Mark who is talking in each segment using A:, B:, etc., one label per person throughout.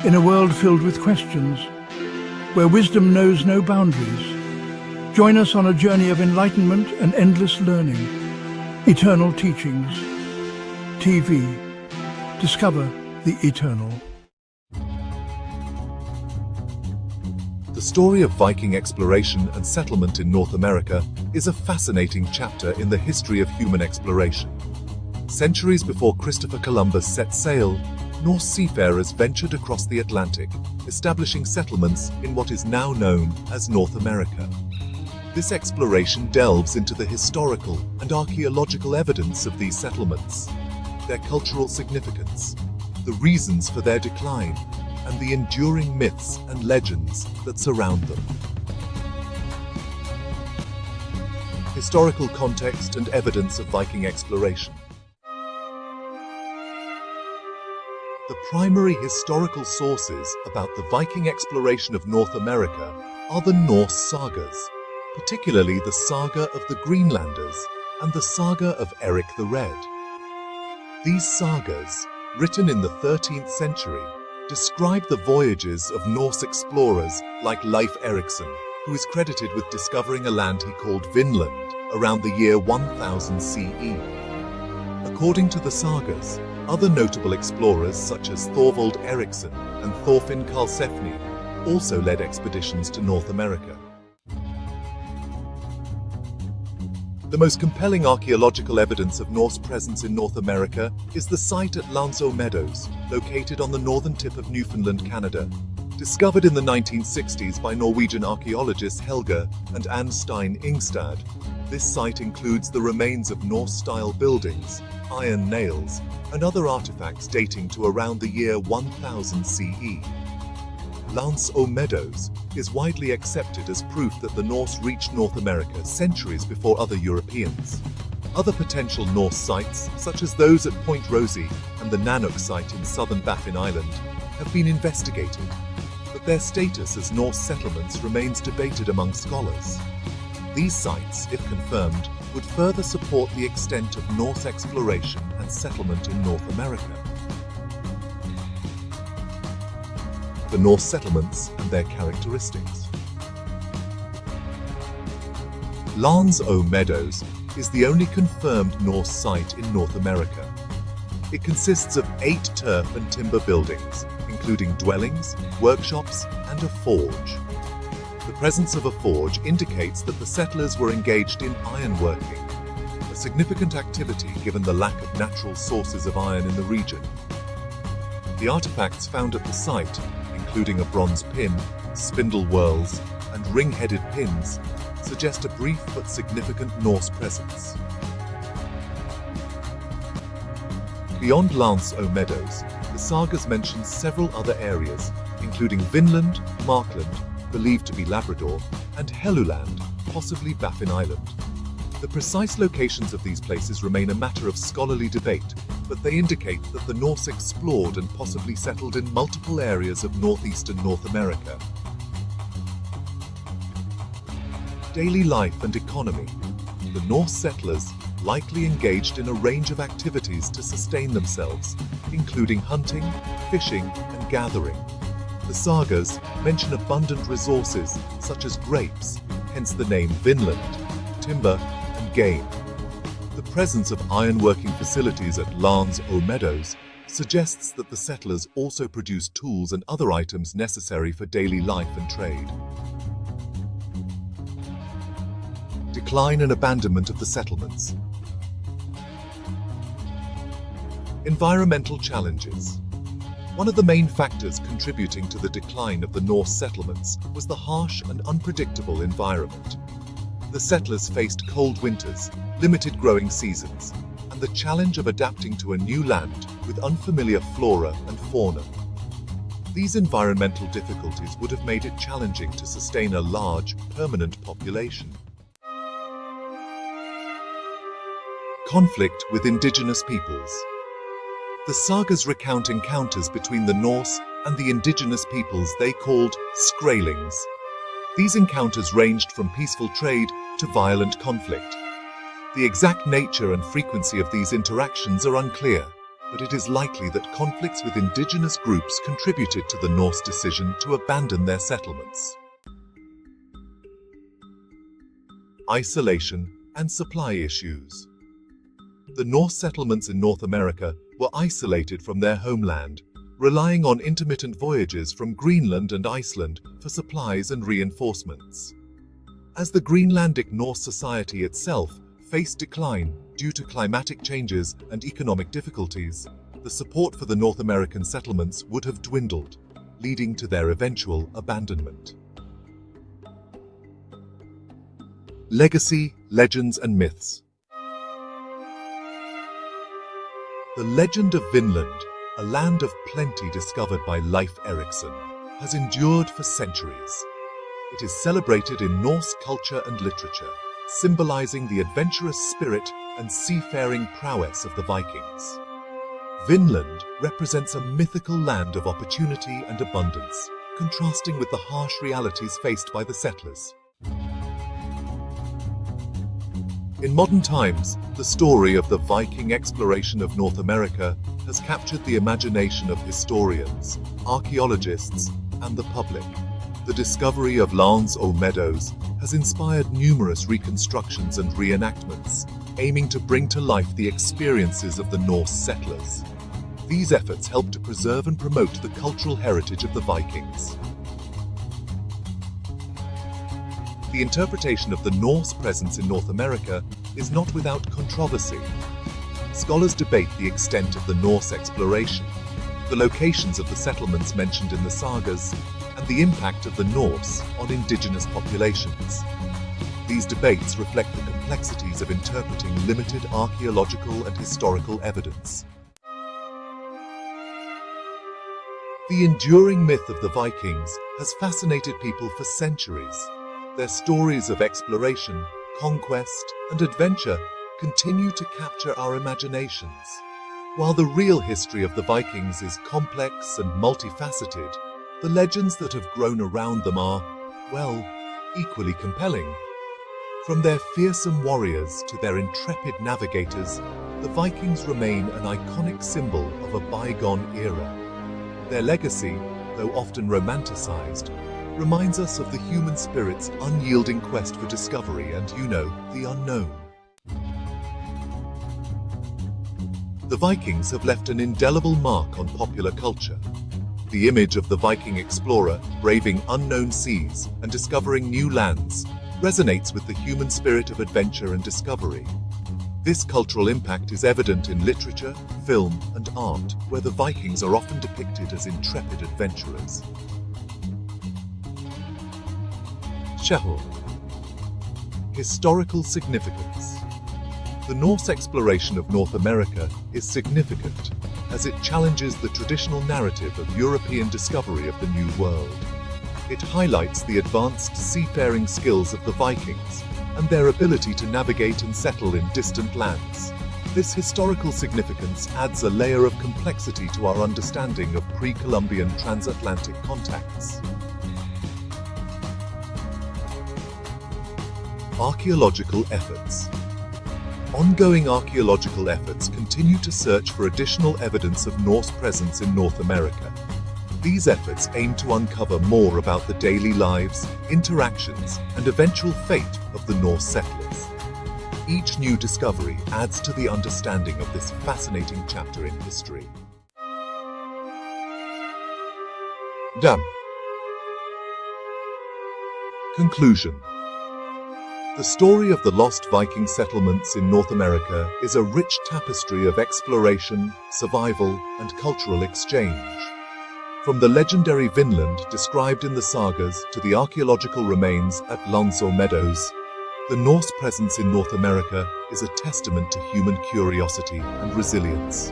A: In a world filled with questions, where wisdom knows no boundaries, join us on a journey of enlightenment and endless learning. Eternal Teachings. TV. Discover the eternal.
B: The story of Viking exploration and settlement in North America is a fascinating chapter in the history of human exploration. Centuries before Christopher Columbus set sail, Norse seafarers ventured across the Atlantic, establishing settlements in what is now known as North America. This exploration delves into the historical and archaeological evidence of these settlements, their cultural significance, the reasons for their decline, and the enduring myths and legends that surround them. Historical context and evidence of Viking exploration. The primary historical sources about the Viking exploration of North America are the Norse sagas, particularly the Saga of the Greenlanders and the Saga of Eric the Red. These sagas, written in the 13th century, describe the voyages of Norse explorers like Leif Erikson, who is credited with discovering a land he called Vinland around the year 1000 CE. According to the sagas, other notable explorers such as Thorvald Eriksson and Thorfinn Karlsefni also led expeditions to North America. The most compelling archaeological evidence of Norse presence in North America is the site at Lanceau Meadows, located on the northern tip of Newfoundland, Canada. Discovered in the 1960s by Norwegian archaeologists Helge and Anne Stein Ingstad, this site includes the remains of Norse-style buildings, iron nails, and other artifacts dating to around the year 1000 CE. Lanceau Meadows is widely accepted as proof that the Norse reached North America centuries before other Europeans. Other potential Norse sites, such as those at Point Rosie and the Nanook site in southern Baffin Island, have been investigated, but their status as Norse settlements remains debated among scholars. These sites, if confirmed, would further support the extent of Norse exploration and settlement in North America. The Norse settlements and their characteristics. Lanceau Meadows is the only confirmed Norse site in North America. It consists of 8 turf and timber buildings, including dwellings, workshops, and a forge. The presence of a forge indicates that the settlers were engaged in ironworking, a significant activity given the lack of natural sources of iron in the region. The artifacts found at the site, including a bronze pin, spindle whorls, and ring-headed pins, suggest a brief but significant Norse presence. Beyond Lanceau Meadows, the sagas mention several other areas, including Vinland, Markland, believed to be Labrador, and Helluland, possibly Baffin Island. The precise locations of these places remain a matter of scholarly debate, but they indicate that the Norse explored and possibly settled in multiple areas of northeastern North America. Daily life and economy. The Norse settlers likely engaged in a range of activities to sustain themselves, including hunting, fishing, and gathering. The sagas mention abundant resources such as grapes, hence the name Vinland, timber, and game. The presence of ironworking facilities at Lanceau Meadows suggests that the settlers also produced tools and other items necessary for daily life and trade. Decline and abandonment of the settlements. Environmental challenges. One of the main factors contributing to the decline of the Norse settlements was the harsh and unpredictable environment. The settlers faced cold winters, limited growing seasons, and the challenge of adapting to a new land with unfamiliar flora and fauna. These environmental difficulties would have made it challenging to sustain a large, permanent population. Conflict with indigenous peoples. The sagas recount encounters between the Norse and the indigenous peoples they called Skraelings. These encounters ranged from peaceful trade to violent conflict. The exact nature and frequency of these interactions are unclear, but it is likely that conflicts with indigenous groups contributed to the Norse decision to abandon their settlements. Isolation and supply issues. The Norse settlements in North America were isolated from their homeland, relying on intermittent voyages from Greenland and Iceland for supplies and reinforcements. As the Greenlandic Norse society itself faced decline due to climatic changes and economic difficulties, the support for the North American settlements would have dwindled, leading to their eventual abandonment. Legacy, legends and myths. The legend of Vinland, a land of plenty discovered by Leif Erikson, has endured for centuries. It is celebrated in Norse culture and literature, symbolizing the adventurous spirit and seafaring prowess of the Vikings. Vinland represents a mythical land of opportunity and abundance, contrasting with the harsh realities faced by the settlers. In modern times, the story of the Viking exploration of North America has captured the imagination of historians, archaeologists, and the public. The discovery of Lance or Meadows has inspired numerous reconstructions and reenactments, aiming to bring to life the experiences of the Norse settlers. These efforts help to preserve and promote the cultural heritage of the Vikings. The interpretation of the Norse presence in North America is not without controversy. Scholars debate the extent of the Norse exploration, the locations of the settlements mentioned in the sagas, and the impact of the Norse on indigenous populations. These debates reflect the complexities of interpreting limited archaeological and historical evidence. The enduring myth of the Vikings has fascinated people for centuries. Their stories of exploration, conquest, and adventure continue to capture our imaginations. While the real history of the Vikings is complex and multifaceted, the legends that have grown around them are, well, equally compelling. From their fearsome warriors to their intrepid navigators, the Vikings remain an iconic symbol of a bygone era. Their legacy, though often romanticized, reminds us of the human spirit's unyielding quest for discovery and, the unknown. The Vikings have left an indelible mark on popular culture. The image of the Viking explorer braving unknown seas and discovering new lands resonates with the human spirit of adventure and discovery. This cultural impact is evident in literature, film, and art, where the Vikings are often depicted as intrepid adventurers. Shehur. Historical significance. The Norse exploration of North America is significant as it challenges the traditional narrative of European discovery of the New World. It highlights the advanced seafaring skills of the Vikings and their ability to navigate and settle in distant lands. This historical significance adds a layer of complexity to our understanding of pre-Columbian transatlantic contacts. Archaeological efforts. Ongoing archaeological efforts continue to search for additional evidence of Norse presence in North America. These efforts aim to uncover more about the daily lives, interactions, and eventual fate of the Norse settlers. Each new discovery adds to the understanding of this fascinating chapter in history. Dam. Conclusion. The story of the lost Viking settlements in North America is a rich tapestry of exploration, survival, and cultural exchange. From the legendary Vinland described in the sagas to the archaeological remains at Lance or Meadows, the Norse presence in North America is a testament to human curiosity and resilience.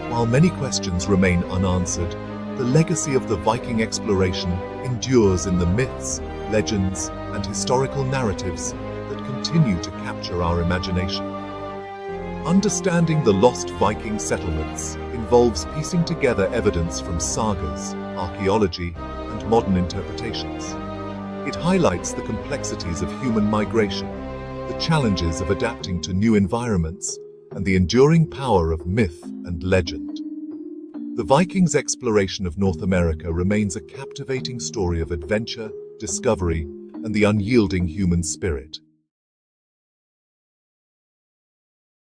B: While many questions remain unanswered, the legacy of the Viking exploration endures in the myths, legends, and historical narratives that continue to capture our imagination. Understanding the lost Viking settlements involves piecing together evidence from sagas, archaeology, and modern interpretations. It highlights the complexities of human migration, the challenges of adapting to new environments, and the enduring power of myth and legend. The Vikings' exploration of North America remains a captivating story of adventure, discovery, and the unyielding human spirit.